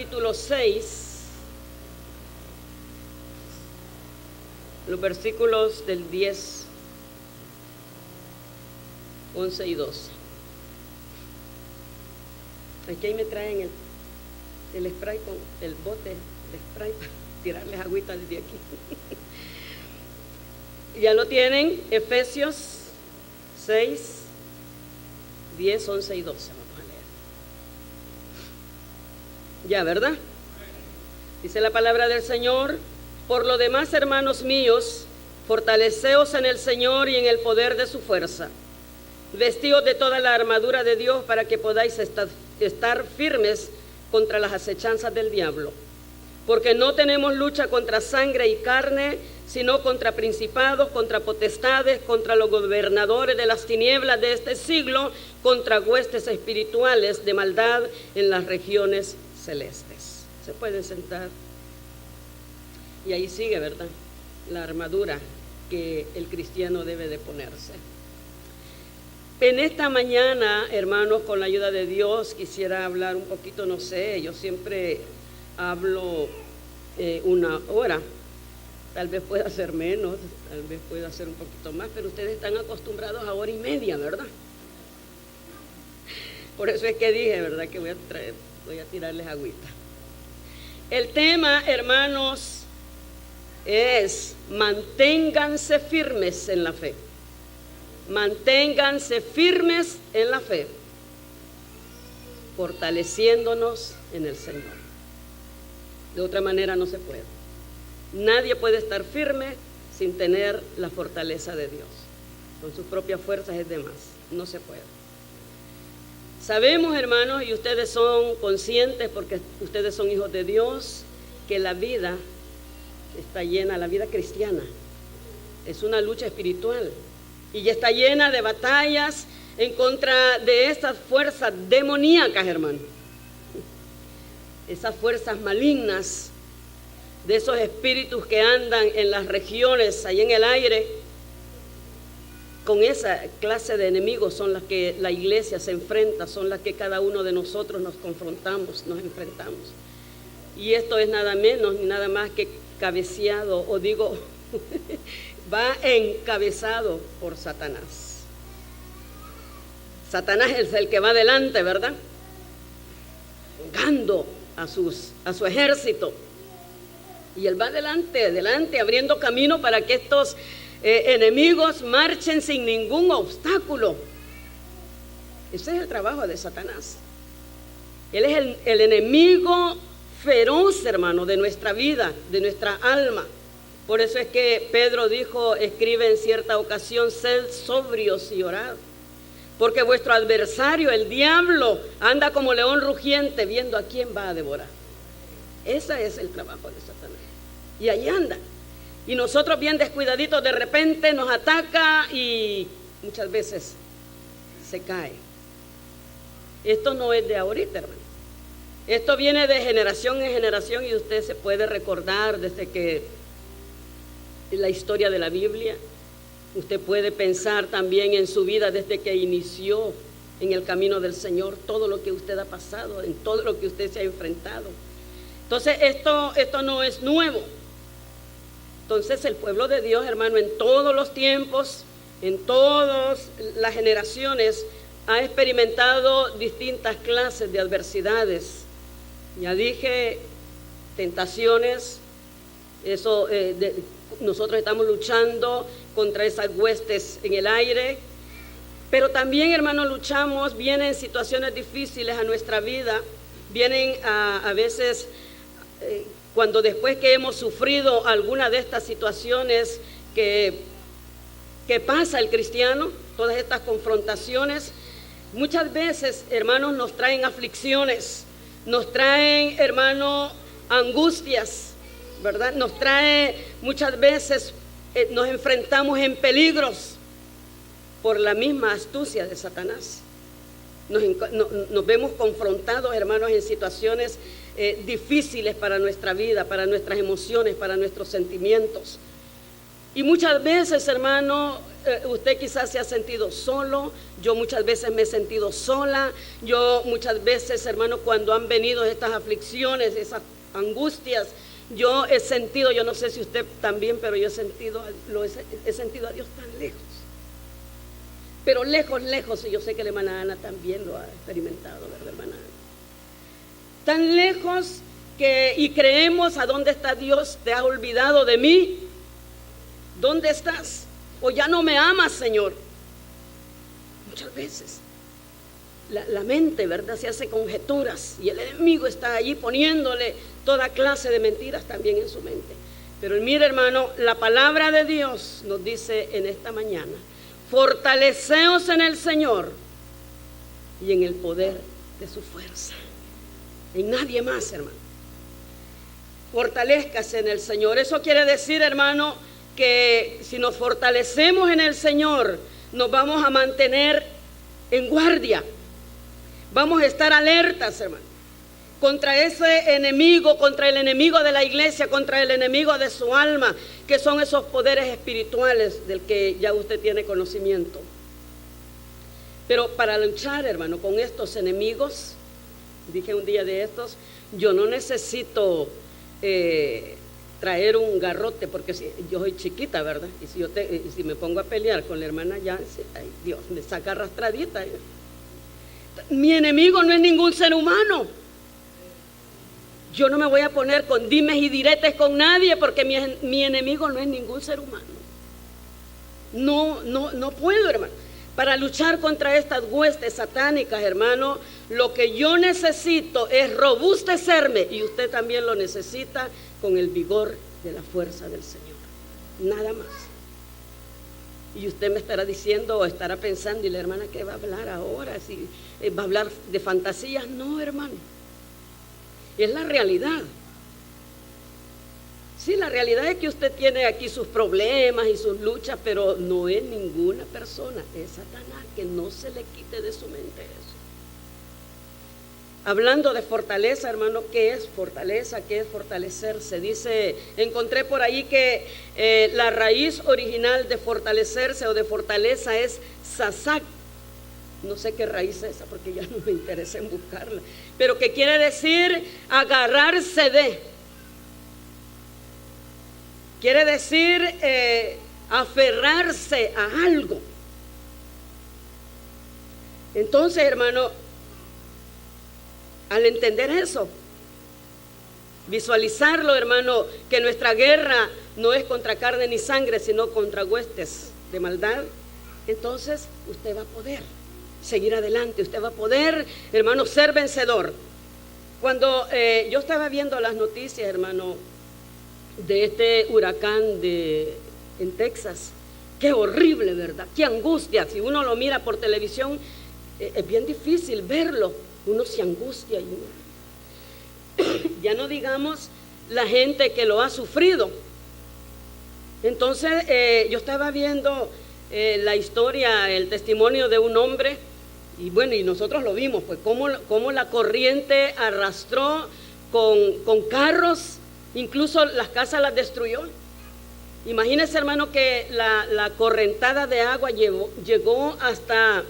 capítulo 6, los versículos del 10, 11 y 12. Aquí me traen el spray con el bote de spray para tirarles agüita desde aquí. Ya lo tienen, Efesios 6, 10, 11 y 12. Vamos a leer. Ya, ¿verdad? Dice la palabra del Señor: por lo demás, hermanos míos, fortaleceos en el Señor y en el poder de su fuerza. Vestíos de toda la armadura de Dios para que podáis estar firmes contra las acechanzas del diablo. Porque no tenemos lucha contra sangre y carne, sino contra principados, contra potestades, contra los gobernadores de las tinieblas de este siglo, contra huestes espirituales de maldad en las regiones celestes. Se pueden sentar. Y ahí sigue, ¿verdad?, la armadura que el cristiano debe de ponerse. En esta mañana, hermanos, con la ayuda de Dios, quisiera hablar un poquito, no sé, yo siempre hablo una hora, tal vez pueda ser menos, tal vez pueda ser un poquito más, pero ustedes están acostumbrados a hora y media, ¿verdad? Por eso es que dije, ¿verdad?, que voy a tirarles agüita. El tema, hermanos, es: manténganse firmes en la fe. Manténganse firmes en la fe, fortaleciéndonos en el Señor. De otra manera no se puede. Nadie puede estar firme sin tener la fortaleza de Dios. Con sus propias fuerzas es de más. No se puede. Sabemos, hermanos, y ustedes son conscientes porque ustedes son hijos de Dios, que la vida está llena, la vida cristiana es una lucha espiritual y ya está llena de batallas en contra de estas fuerzas demoníacas, hermano. Esas fuerzas malignas, de esos espíritus que andan en las regiones, ahí en el aire. Con esa clase de enemigos son las que la iglesia se enfrenta, son las que cada uno de nosotros nos confrontamos, nos enfrentamos. Y esto es nada menos ni nada más que cabeceado, o digo, va encabezado por Satanás. Satanás es el que va adelante, ¿verdad?, jugando a su ejército. Y él va adelante, abriendo camino para que estos enemigos marchen sin ningún obstáculo. Ese es el trabajo de Satanás. Él es el enemigo feroz, hermano, de nuestra vida, de nuestra alma. Por eso es que Pedro dijo, escribe en cierta ocasión: sed sobrios y orad, porque vuestro adversario, el diablo, anda como león rugiente viendo a quién va a devorar. Ese es el trabajo de Satanás. Y ahí anda. Y nosotros, bien descuidaditos, de repente nos ataca y muchas veces se cae. Esto no es de ahorita, hermano. Esto viene de generación en generación y usted se puede recordar desde que la historia de la Biblia. Usted puede pensar también en su vida desde que inició en el camino del Señor, todo lo que usted ha pasado, en todo lo que usted se ha enfrentado. Entonces esto no es nuevo. Entonces el pueblo de Dios, hermano, en todos los tiempos, en todas las generaciones, ha experimentado distintas clases de adversidades. Ya dije, tentaciones, nosotros estamos luchando contra esas huestes en el aire, pero también, hermano, vienen situaciones difíciles a nuestra vida, vienen a veces cuando después que hemos sufrido alguna de estas situaciones que pasa el cristiano, todas estas confrontaciones, muchas veces, hermanos, nos traen aflicciones, nos traen, hermano, angustias, ¿verdad? Nos trae muchas veces, nos enfrentamos en peligros por la misma astucia de Satanás. Nos vemos confrontados, hermanos, en situaciones difíciles para nuestra vida, para nuestras emociones, para nuestros sentimientos. Y muchas veces, hermano, usted quizás se ha sentido solo, yo muchas veces me he sentido sola, yo muchas veces, hermano, cuando han venido estas aflicciones, esas angustias, yo he sentido, yo no sé si usted también, pero yo he sentido a Dios tan lejos. Pero lejos, lejos, y yo sé que la hermana Ana también lo ha experimentado, ¿verdad, hermana Ana? Tan lejos y creemos: ¿a dónde está Dios? ¿Te has olvidado de mí? ¿Dónde estás? ¿O ya no me amas, Señor? Muchas veces la mente, ¿verdad?, se hace conjeturas y el enemigo está allí poniéndole toda clase de mentiras también en su mente. Pero mire, hermano, la palabra de Dios nos dice en esta mañana: fortaleceos en el Señor y en el poder de su fuerza. En nadie más, hermano. Fortalezcase en el Señor. Eso quiere decir, hermano, que si nos fortalecemos en el Señor, nos vamos a mantener en guardia. Vamos a estar alertas, hermano, contra ese enemigo, contra el enemigo de la iglesia, contra el enemigo de su alma, que son esos poderes espirituales del que ya usted tiene conocimiento. Pero para luchar, hermano, con estos enemigos, dije un día de estos, yo no necesito traer un garrote, porque yo soy chiquita, ¿verdad? Y si me pongo a pelear con la hermana Yancy, ay, Dios, me saca arrastradita. Mi enemigo no es ningún ser humano. Yo no me voy a poner con dimes y diretes con nadie, porque mi enemigo no es ningún ser humano. No puedo, hermano. Para luchar contra estas huestes satánicas, hermano, lo que yo necesito es robustecerme, y usted también lo necesita, con el vigor de la fuerza del Señor. Nada más. Y usted me estará diciendo o estará pensando: ¿y la hermana qué va a hablar ahora? ¿Si va a hablar de fantasías? No, hermano. Es la realidad. Sí, la realidad es que usted tiene aquí sus problemas y sus luchas, pero no es ninguna persona, es Satanás, que no se le quite de su mente eso. Hablando de fortaleza, hermano, ¿qué es fortaleza? ¿Qué es fortalecerse? Dice, encontré por ahí que la raíz original de fortalecerse o de fortaleza es sasak. No sé qué raíz es esa, porque ya no me interesa en buscarla, pero que quiere decir agarrarse de. Quiere decir aferrarse a algo. Entonces, hermano, al entender eso, visualizarlo, hermano, que nuestra guerra no es contra carne ni sangre, sino contra huestes de maldad, entonces usted va a poder seguir adelante, usted va a poder, hermano, ser vencedor. Cuando yo estaba viendo las noticias, hermano, de este huracán en Texas, qué horrible, ¿verdad? Qué angustia. Si uno lo mira por televisión, es bien difícil verlo. Uno se angustia ya no digamos la gente que lo ha sufrido. Entonces yo estaba viendo la historia, el testimonio de un hombre, y bueno, y nosotros lo vimos, pues cómo la corriente arrastró con carros. Incluso las casas las destruyó. Imagínese, hermano, que la correntada de agua llegó hasta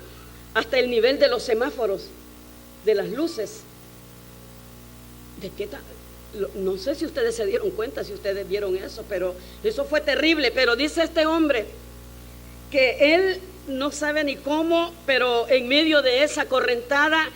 el nivel de los semáforos, de las luces. ¿De qué tal? No sé si ustedes se dieron cuenta, si ustedes vieron eso, pero eso fue terrible. Pero dice este hombre que él no sabe ni cómo, pero en medio de esa correntada,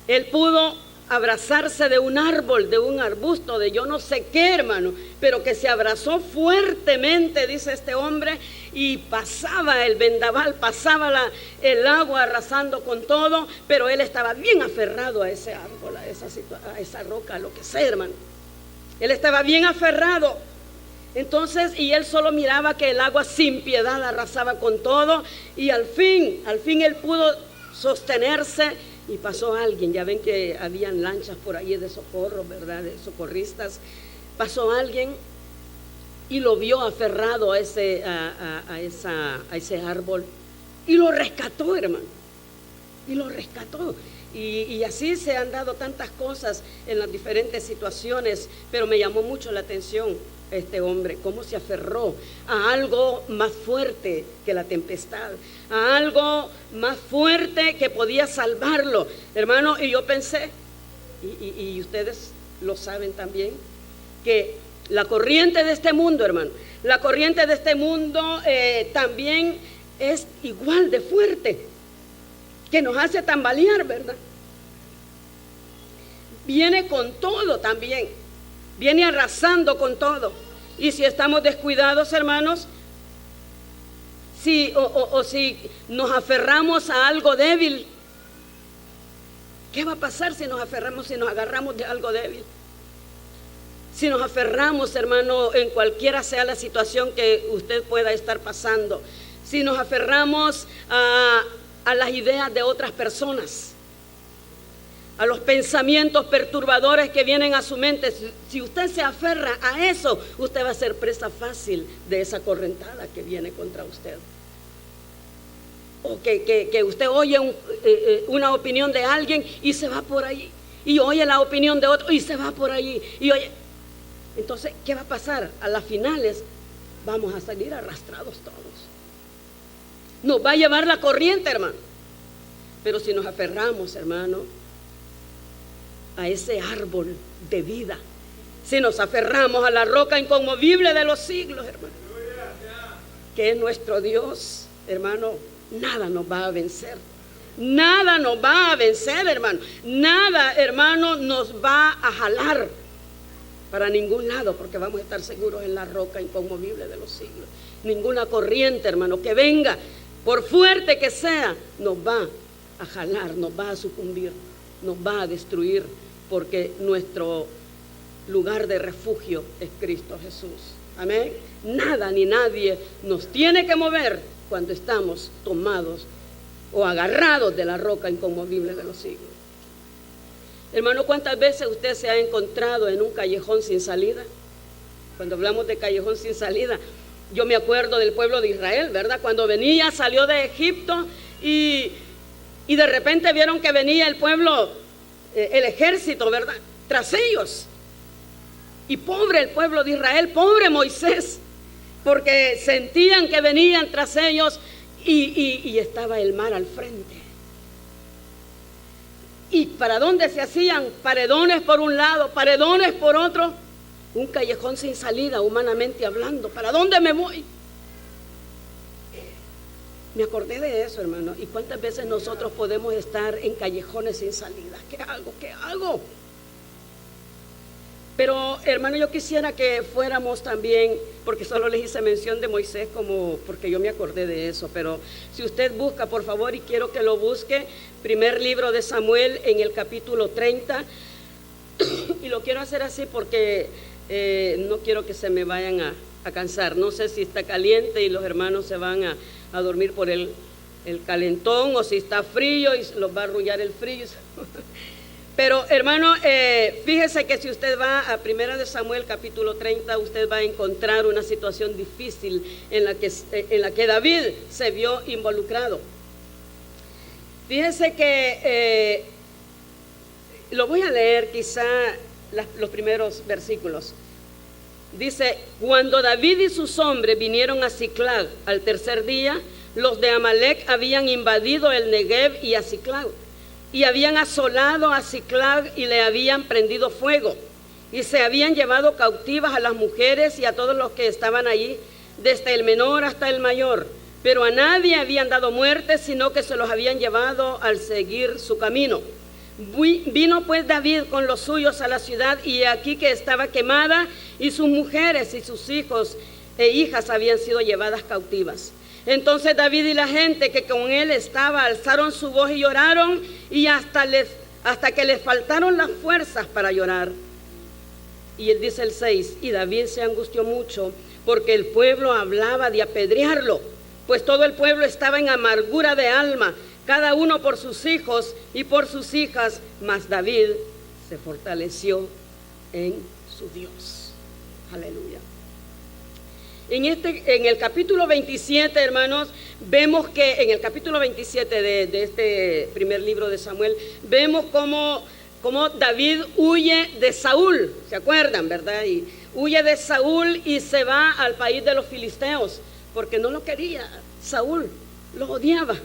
él pudo abrazarse de un árbol, de un arbusto, de yo no sé qué, hermano, pero que se abrazó fuertemente, dice este hombre, y pasaba el vendaval, pasaba el agua arrasando con todo, pero él estaba bien aferrado a ese árbol, a esa roca, a lo que sea, hermano. Él estaba bien aferrado. Entonces, y él solo miraba que el agua sin piedad arrasaba con todo, y al fin él pudo sostenerse. Y pasó alguien, ya ven que habían lanchas por ahí de socorro, ¿verdad?, de socorristas. Pasó alguien y lo vio aferrado a ese árbol y lo rescató, hermano. Y lo rescató. Y así se han dado tantas cosas en las diferentes situaciones, pero me llamó mucho la atención este hombre, cómo se aferró a algo más fuerte que la tempestad, a algo más fuerte que podía salvarlo, hermano. Y yo pensé, y ustedes lo saben también, que la corriente de este mundo, hermano, la corriente de este mundo también es igual de fuerte, que nos hace tambalear, ¿verdad? Viene con todo también, viene arrasando con todo. Y si estamos descuidados, hermanos, si nos aferramos a algo débil, ¿qué va a pasar si nos agarramos de algo débil? Si nos aferramos, hermano, en cualquiera sea la situación que usted pueda estar pasando, si nos aferramos a las ideas de otras personas, a los pensamientos perturbadores que vienen a su mente, si usted se aferra a eso, usted va a ser presa fácil de esa correntada que viene contra usted. O que usted oye una opinión de alguien y se va por allí, y oye la opinión de otro y se va por allí, y oye. Entonces, ¿qué va a pasar? A las finales vamos a salir arrastrados todos. Nos va a llevar la corriente, hermano. Pero si nos aferramos, hermano, a ese árbol de vida, si nos aferramos a la roca inconmovible de los siglos, hermano, que es nuestro Dios, hermano, nada nos va a vencer. Nada nos va a vencer, hermano. Nada, hermano, nos va a jalar para ningún lado, porque vamos a estar seguros en la roca inconmovible de los siglos. Ninguna corriente, hermano, que venga, por fuerte que sea, nos va a jalar, nos va a sucumbir, nos va a destruir, porque nuestro lugar de refugio es Cristo Jesús. Amén. Nada ni nadie nos tiene que mover cuando estamos tomados o agarrados de la roca inconmovible de los siglos. Hermano, ¿cuántas veces usted se ha encontrado en un callejón sin salida? Cuando hablamos de callejón sin salida, yo me acuerdo del pueblo de Israel, ¿verdad? Cuando salió de Egipto y de repente vieron que venía el pueblo, el ejército, ¿verdad? Tras ellos. Y pobre el pueblo de Israel, pobre Moisés, porque sentían que venían tras ellos y estaba el mar al frente. ¿Y para dónde se hacían? Paredones por un lado, paredones por otro. Un callejón sin salida, humanamente hablando. ¿Para dónde me voy? Me acordé de eso, hermano. ¿Y cuántas veces nosotros podemos estar en callejones sin salida? ¿Qué hago? ¿Qué hago? Pero, hermano, yo quisiera que fuéramos también, porque solo les hice mención de Moisés porque yo me acordé de eso, pero si usted busca, por favor, y quiero que lo busque, primer libro de Samuel en el capítulo 30, y lo quiero hacer así porque no quiero que se me vayan a cansar. No sé si está caliente y los hermanos se van a dormir por el calentón, o si está frío y los va a arrullar el frío. Pero, hermano, fíjese que si usted va a Primera de Samuel capítulo 30, usted va a encontrar una situación difícil en la que David se vio involucrado. Fíjese que lo voy a leer quizá los primeros versículos. Dice: cuando David y sus hombres vinieron a Ziclag al tercer día, los de Amalec habían invadido el Negev y a Ziclag, y habían asolado a Ziclag y le habían prendido fuego, y se habían llevado cautivas a las mujeres y a todos los que estaban allí, desde el menor hasta el mayor, pero a nadie habían dado muerte, sino que se los habían llevado al seguir su camino. Vino pues David con los suyos a la ciudad, y aquí que estaba quemada, y sus mujeres y sus hijos e hijas habían sido llevadas cautivas. Entonces David y la gente que con él estaba alzaron su voz y lloraron, y hasta que les faltaron las fuerzas para llorar. Y él dice el 6, y David se angustió mucho, porque el pueblo hablaba de apedrearlo, pues todo el pueblo estaba en amargura de alma, cada uno por sus hijos y por sus hijas, mas David se fortaleció en su Dios. Aleluya. En el capítulo 27, hermanos, vemos que en el capítulo 27 de este primer libro de Samuel, vemos cómo David huye de Saúl, ¿se acuerdan, verdad? Y huye de Saúl y se va al país de los filisteos, porque no lo quería Saúl. Lo odiaba,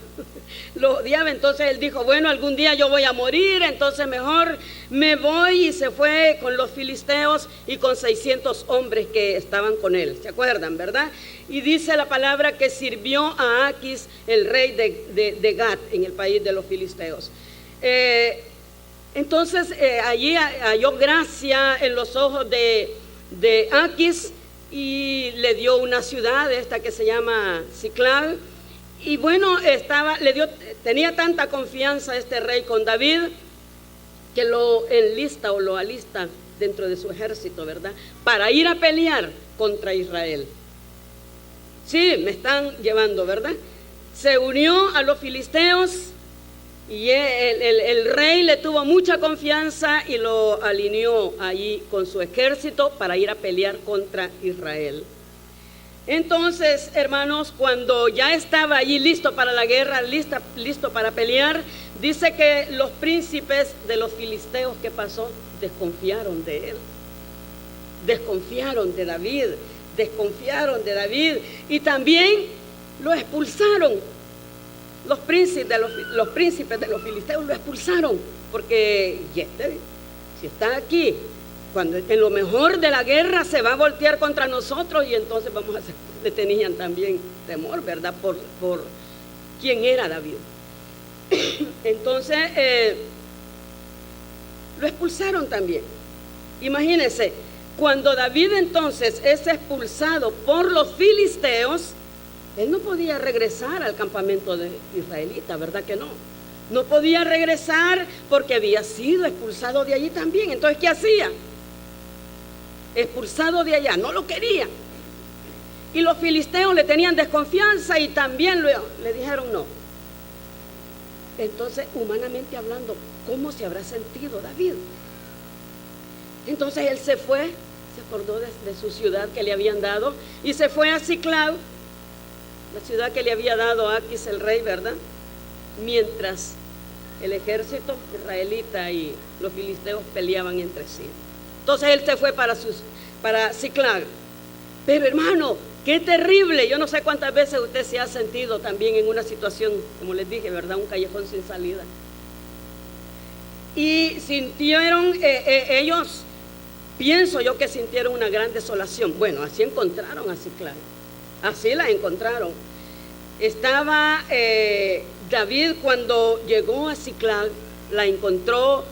entonces él dijo, bueno, algún día yo voy a morir, entonces mejor me voy, y se fue con los filisteos y con 600 hombres que estaban con él, ¿se acuerdan, verdad? Y dice la palabra que sirvió a Aquis, el rey de Gat, en el país de los filisteos. Entonces allí halló gracia en los ojos de Aquis, y le dio una ciudad, esta que se llama Siclag. Y bueno, tenía tanta confianza este rey con David, que lo alista dentro de su ejército, ¿verdad? Para ir a pelear contra Israel. Sí, me están llevando, ¿verdad? Se unió a los filisteos, y el rey le tuvo mucha confianza y lo alineó allí con su ejército para ir a pelear contra Israel. Entonces, hermanos, cuando ya estaba allí listo para la guerra, listo para pelear, dice que los príncipes de los filisteos, ¿qué pasó? Desconfiaron de él, desconfiaron de David, y también lo expulsaron. Los príncipes de los filisteos lo expulsaron, porque si está aquí, cuando en lo mejor de la guerra se va a voltear contra nosotros, y entonces le tenían también temor, ¿verdad? Por quién era David. Entonces lo expulsaron también. Imagínense, cuando David entonces es expulsado por los filisteos, él no podía regresar al campamento de israelita, ¿verdad que no? No podía regresar porque había sido expulsado de allí también. Entonces, ¿qué hacía? Expulsado de allá, no lo quería. Y los filisteos le tenían desconfianza y también le dijeron no. Entonces, humanamente hablando, ¿cómo se habrá sentido David? Entonces él se acordó de su ciudad que le habían dado, y se fue a Siclag, la ciudad que le había dado Aquis el rey, ¿verdad? Mientras el ejército israelita y los filisteos peleaban entre sí. Entonces él se fue para Siclag. Pero hermano, qué terrible. Yo no sé cuántas veces usted se ha sentido también en una situación, como les dije, ¿verdad? Un callejón sin salida. Y sintieron ellos, pienso yo que sintieron una gran desolación. Bueno, así encontraron a Siclag. Así la encontraron. Estaba David, cuando llegó a Siclag, la encontró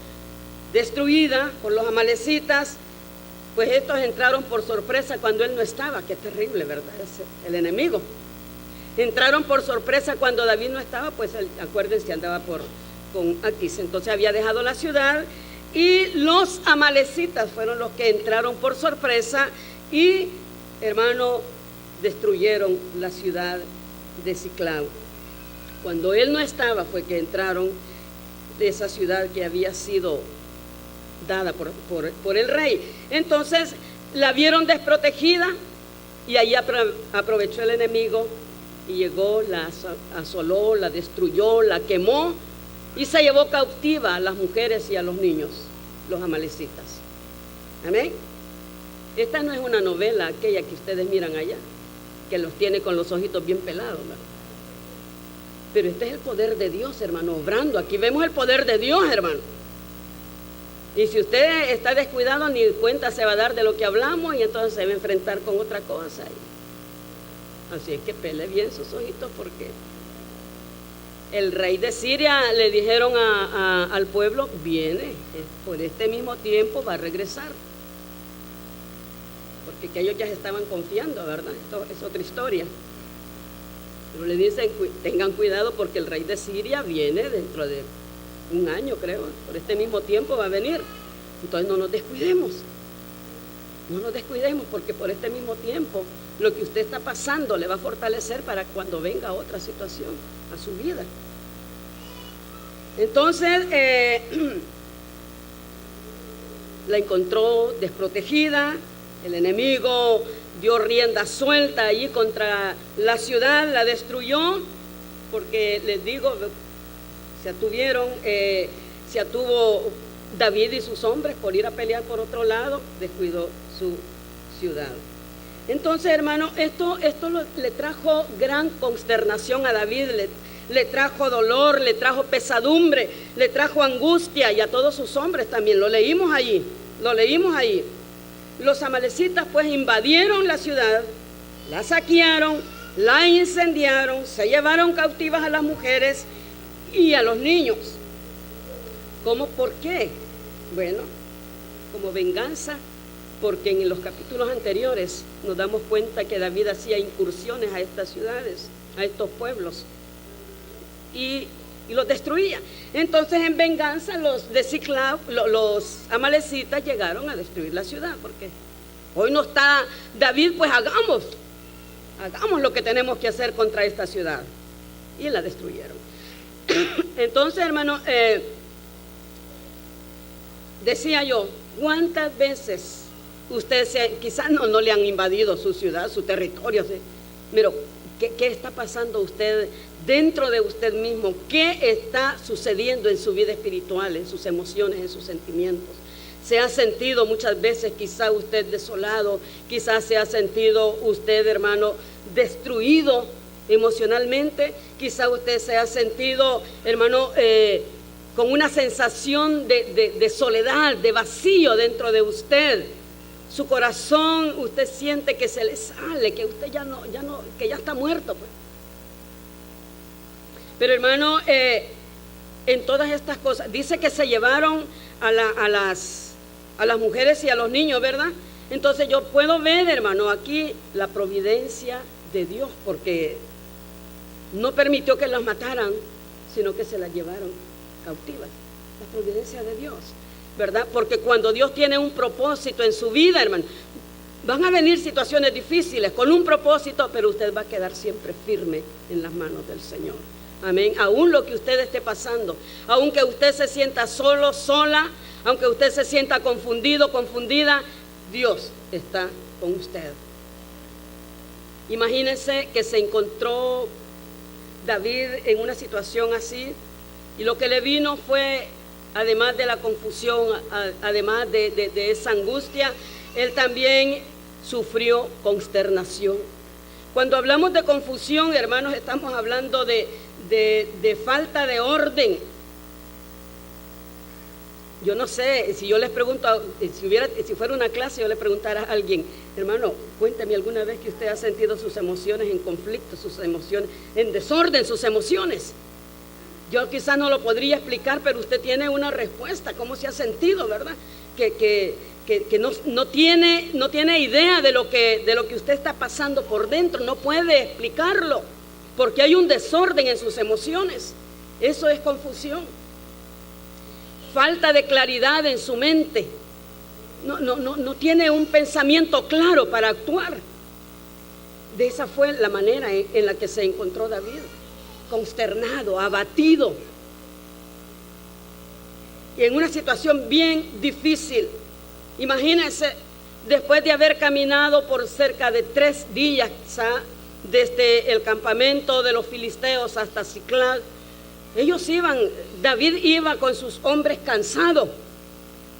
destruida por los amalecitas. Pues estos entraron por sorpresa cuando él no estaba. Qué terrible, ¿verdad? Es el enemigo. Entraron por sorpresa cuando David no estaba, pues acuérdense, andaba con Aquis. Entonces había dejado la ciudad, y los amalecitas fueron los que entraron por sorpresa y, hermano, destruyeron la ciudad de Siclag. Cuando él no estaba fue que entraron de esa ciudad que había sido dada por el rey. Entonces la vieron desprotegida, y ahí aprovechó el enemigo y llegó, la asoló, la destruyó, la quemó, y se llevó cautiva a las mujeres y a los niños, los amalecitas. Amén. Esta no es una novela aquella que ustedes miran allá, que los tiene con los ojitos bien pelados, ¿verdad? Pero este es el poder de Dios, hermano, obrando. Aquí vemos el poder de Dios, hermano. Y si usted está descuidado, ni cuenta se va a dar de lo que hablamos, y entonces se va a enfrentar con otra cosa. Así es que pele bien sus ojitos, porque el rey de Siria, le dijeron al pueblo, viene, por este mismo tiempo va a regresar. Porque que ellos ya se estaban confiando, ¿verdad? Esto es otra historia. Pero le dicen, tengan cuidado porque el rey de Siria viene dentro de un año, creo. Por este mismo tiempo va a venir. Entonces no nos descuidemos. No nos descuidemos, porque por este mismo tiempo lo que usted está pasando le va a fortalecer para cuando venga otra situación a su vida. Entonces la encontró desprotegida, El enemigo dio rienda suelta allí contra la ciudad, la destruyó, porque les digo, se atuvo David y sus hombres por ir a pelear por otro lado, descuidó su ciudad. Entonces, hermano, esto le trajo gran consternación a David, le trajo dolor, le trajo pesadumbre, le trajo angustia, y a todos sus hombres también. Lo leímos allí. Los amalecitas pues invadieron la ciudad, la saquearon, la incendiaron, se llevaron cautivas a las mujeres y a los niños. ¿Cómo? ¿Por qué? Bueno, como venganza, porque en los capítulos anteriores nos damos cuenta que David hacía incursiones a estas ciudades, a estos pueblos, y los destruía. Entonces, en venganza, los de Ziklag, los amalecitas llegaron a destruir la ciudad, porque hoy no está David, pues hagamos lo que tenemos que hacer contra esta ciudad, y la destruyeron. Entonces, hermano, decía yo, ¿cuántas veces ustedes quizás no le han invadido su ciudad, su territorio? Pero ¿qué está pasando usted dentro de usted mismo? ¿Qué está sucediendo en su vida espiritual, en sus emociones, en sus sentimientos? ¿Se ha sentido muchas veces quizá usted desolado? Quizás se ha sentido usted, hermano, destruido emocionalmente. Quizá usted se ha sentido, hermano, con una sensación de soledad, de vacío dentro de usted. Su corazón, usted siente que se le sale, que usted que ya está muerto, pues. Pero, hermano, en todas estas cosas, dice que se llevaron a las mujeres y a los niños, ¿verdad? Entonces yo puedo ver, hermano, aquí la providencia de Dios, porque no permitió que las mataran, sino que se las llevaron cautivas. La providencia de Dios, ¿verdad? Porque cuando Dios tiene un propósito en su vida, hermano, van a venir situaciones difíciles con un propósito, pero usted va a quedar siempre firme en las manos del Señor. Amén. Aún lo que usted esté pasando, aunque usted se sienta solo, sola, aunque usted se sienta confundido, confundida, Dios está con usted. Imagínense que se encontró David en una situación así, y lo que le vino fue, además de la confusión, además de esa angustia, él también sufrió consternación. Cuando hablamos de confusión, hermanos, estamos hablando de falta de orden. Yo no sé, si yo les pregunto, si fuera una clase, yo le preguntara a alguien, hermano, cuéntame alguna vez que usted ha sentido sus emociones en conflicto, sus emociones en desorden, sus emociones. Yo quizás no lo podría explicar, pero usted tiene una respuesta, cómo se ha sentido, ¿verdad? Que no tiene idea de lo que usted está pasando por dentro, no puede explicarlo, porque hay un desorden en sus emociones. Eso es confusión. Falta de claridad en su mente. No tiene un pensamiento claro para actuar. De esa fue la manera en la que se encontró David, consternado, abatido, y en una situación bien difícil. Imagínense, después de haber caminado por cerca de 3 días, desde el campamento de los filisteos hasta Ziklag, David iba con sus hombres cansados,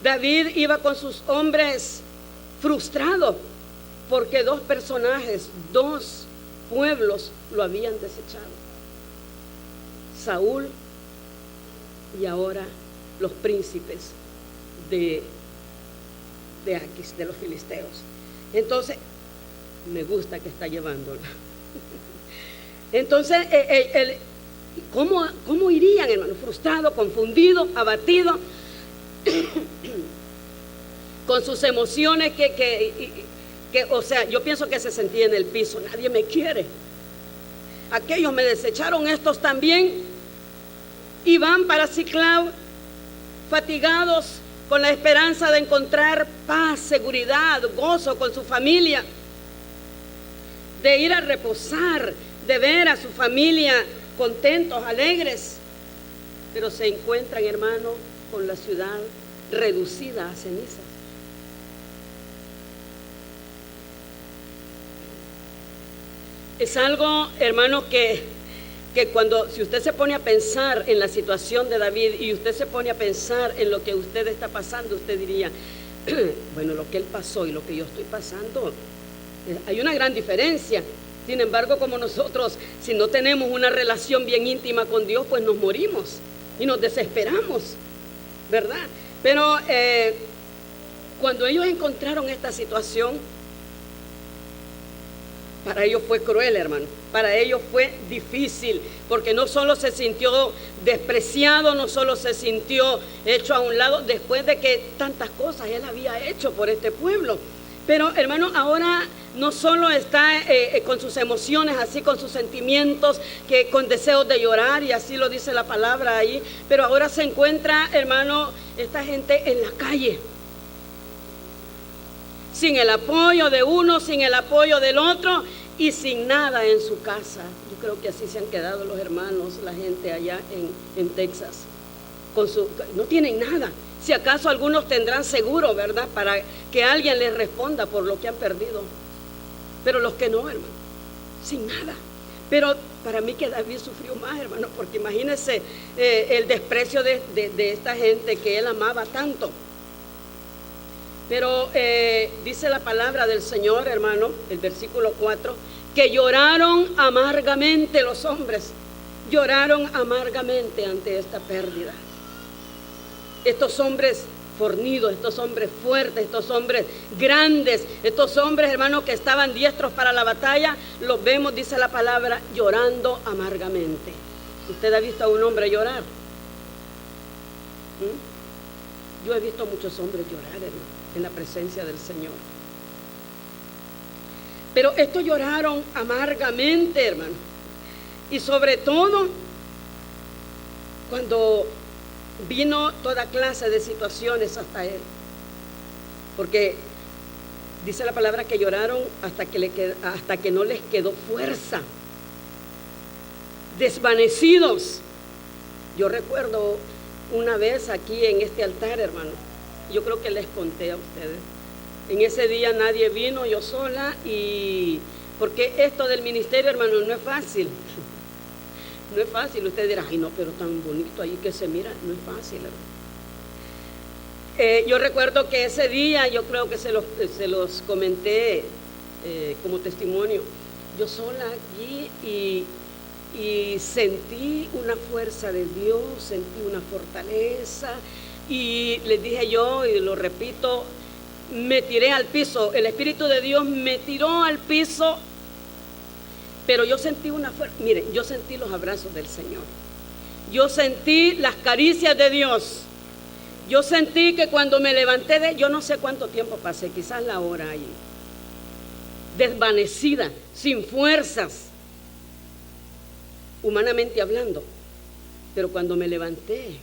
David iba con sus hombres frustrados, porque 2 personajes, 2 pueblos lo habían desechado: Saúl y ahora los príncipes de Aquis, de los filisteos. Entonces, me gusta que está llevándola. Entonces, ¿cómo irían, hermano? Frustrado, confundido, abatido, con sus emociones o sea, yo pienso que se sentía en el piso. Nadie me quiere. Aquellos me desecharon, estos también. Y van para Ziklag fatigados, con la esperanza de encontrar paz, seguridad, gozo con su familia, de ir a reposar, de ver a su familia contentos, alegres. Pero se encuentran, hermano, con la ciudad reducida a cenizas. Es algo, hermano, que cuando, si usted se pone a pensar en la situación de David y usted se pone a pensar en lo que usted está pasando, usted diría, bueno, lo que él pasó y lo que yo estoy pasando, hay una gran diferencia. Sin embargo, como nosotros, si no tenemos una relación bien íntima con Dios, pues nos morimos y nos desesperamos, ¿verdad? Pero cuando ellos encontraron esta situación, para ellos fue cruel, hermano. Para ellos fue difícil, porque no solo se sintió despreciado, no solo se sintió hecho a un lado, después de que tantas cosas él había hecho por este pueblo. Pero, hermano, ahora no solo está con sus emociones, así con sus sentimientos, que con deseos de llorar, y así lo dice la palabra ahí, pero ahora se encuentra, hermano, esta gente en la calle, sin el apoyo de uno, sin el apoyo del otro y sin nada en su casa. Yo creo que así se han quedado los hermanos, la gente allá en Texas. No tienen nada. Si acaso algunos tendrán seguro, ¿verdad? Para que alguien les responda por lo que han perdido. Pero los que no, hermano, sin nada. Pero para mí que David sufrió más, hermano, porque imagínense el desprecio de esta gente que él amaba tanto. Pero dice la palabra del Señor, hermano, el versículo 4, que lloraron amargamente los hombres, lloraron amargamente ante esta pérdida. Estos hombres fornidos, estos hombres fuertes, estos hombres grandes, estos hombres, hermanos, que estaban diestros para la batalla, los vemos, dice la palabra, llorando amargamente. ¿Usted ha visto a un hombre llorar? Yo he visto a muchos hombres llorar, hermano, en la presencia del Señor. Pero estos lloraron amargamente, hermano. Y sobre todo, cuando vino toda clase de situaciones hasta él. Porque dice la palabra que lloraron hasta que no les quedó fuerza. Desvanecidos. Yo recuerdo una vez aquí en este altar, hermano, yo creo que les conté a ustedes. En ese día nadie vino, yo sola, y porque esto del ministerio, hermano, no es fácil. No es fácil. Usted dirá, ay no, pero tan bonito ahí que se mira, no es fácil, hermano. Yo recuerdo que ese día, yo creo que se los comenté como testimonio, yo sola aquí y sentí una fuerza de Dios, sentí una fortaleza, y les dije yo, y lo repito, me tiré al piso, el Espíritu de Dios me tiró al piso, pero yo sentí una fuerza. Miren, yo sentí los abrazos del Señor, yo sentí las caricias de Dios, yo sentí que cuando me levanté yo no sé cuánto tiempo pasé, quizás la hora allí, desvanecida, sin fuerzas, humanamente hablando, pero cuando me levanté,